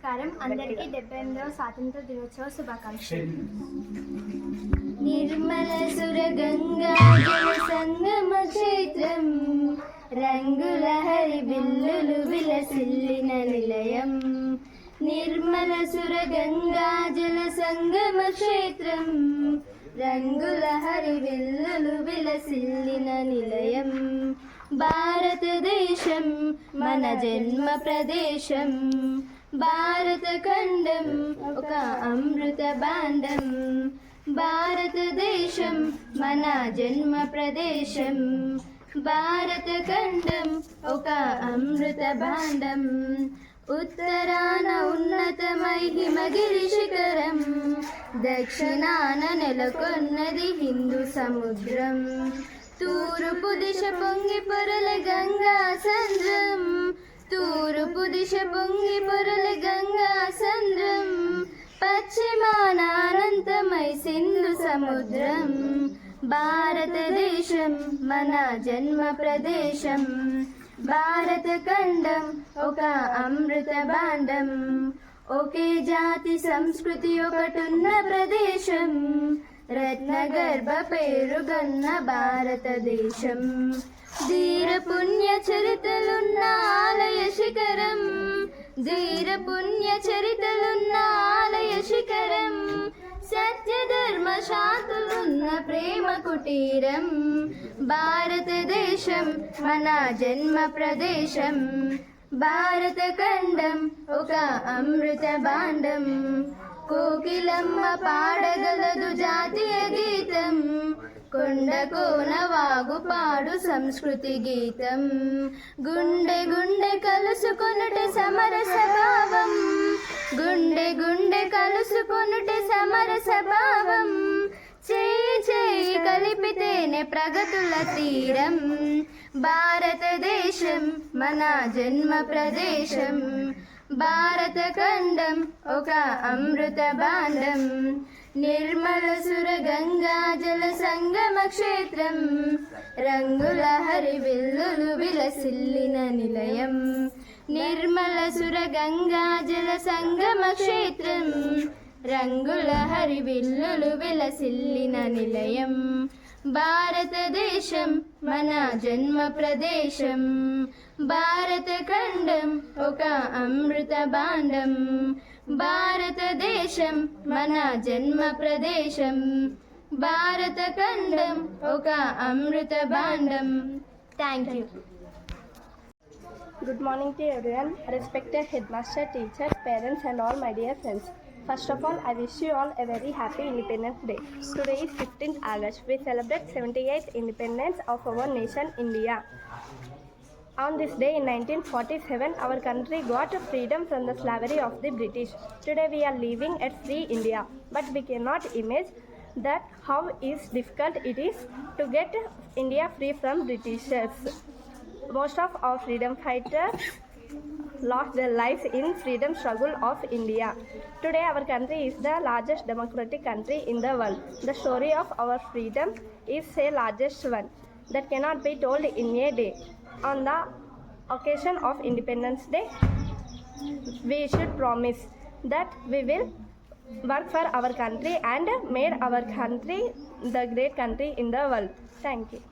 నమస్కారం. అందరికీ 78వ స్వాతంత్ర దినోత్సవ శుభాకాంక్షలు. నిర్మల సుర గంగా జల సంగమ క్షేత్రం, రంగుల హరి బిల్లులు విలసిల్లిన నిలయం. నిర్మల సుర గంగా జల సంగమ క్షేత్రం, రంగుల హరి బిల్లులు విలసిల్లిన నిలయం. భారతదేశం మన జన్మ ప్రదేశం, భారత ఖండం ఒక అమృత భాండం. భారతదేశం మన జన్మ ప్రదేశం, భారత ఖండం ఒక అమృత భాండం. ఉత్తరాన ఉన్నతమై హిమగిరి శిఖరం, దక్షిణాన నెలకొన్నది హిందూ సముద్రం. తూర్పు దిశ పొంగి పొరల గంగా సంద్రం, తూర్పు దిశ పొంగి పొరల గంగా సంద్రం. పశ్చిమాన అనంతమై సింధు సముద్రం. భారతదేశం మన జన్మ ప్రదేశం, భారత ఖండం ఒక అమృత భాండం. ఒకే జాతి సంస్కృతి ఒకటున్న ప్రదేశం, రత్నగర్భ పేరుగన్న భారతదేశం. ధీర పుణ్య చరితలున్న ఆలయ శిఖరం, ధీర పుణ్య చరితలున్న ఆలయ శిఖరం. సత్యధర్మ శాంతులున్న ప్రేమ కుటీరం. భారతదేశం మన జన్మ ప్రదేశం, భారత ఖండం ఒక అమృత భాండం. కోకిలమ్మ పాడగలదు జాతీయ గీతం, కొండ కోన వాగు పాడు సంస్కృతి గీతం. గుండె గుండె కలుసుకొనుట సమరస భావం, గుండె గుండె కలుసుకొనుట సమరస భావం. చేయి చేయి కలిపితేనే ప్రగతుల తీరం. భారతదేశం మన జన్మ ప్రదేశం, భారత ఖండం ఒక అమృత భాండం. నిర్మల సుర గంగా జల సంగమ క్షేత్రం, రంగుల హరి బిల్లులు విలసిల్లిన నిలయం. నిర్మల సుర గంగా జల సంగమ క్షేత్రం, రంగుల హరి బిల్లులు విలసిల్లిన నిలయం. భారతదేశం మన జన్మ ప్రదేశం, భారత ఖండం ఒక అమృత భాండం. భారతదేశం మన జన్మ ప్రదేశం, భారత ఖండం ఒక అమృత భాండం. Thank you. Good morning to everyone, respected headmaster, teachers, parents and all my dear friends. First of all, I wish you all a very happy Independence Day. Today is 15th August. We celebrate 78th independence of our nation, India. On this day in 1947, our country got freedom from the slavery of the British. Today we are living at free India, but we cannot imagine that how is difficult it is to get India free from Britishers. Most of our freedom fighters lost their lives in freedom struggle of India. Today our country is the largest democratic country in the world. The story of our freedom is a largest one that cannot be told in a day. On the occasion of Independence Day, we should promise that we will work for our country and made our country the great country in the world. Thank you.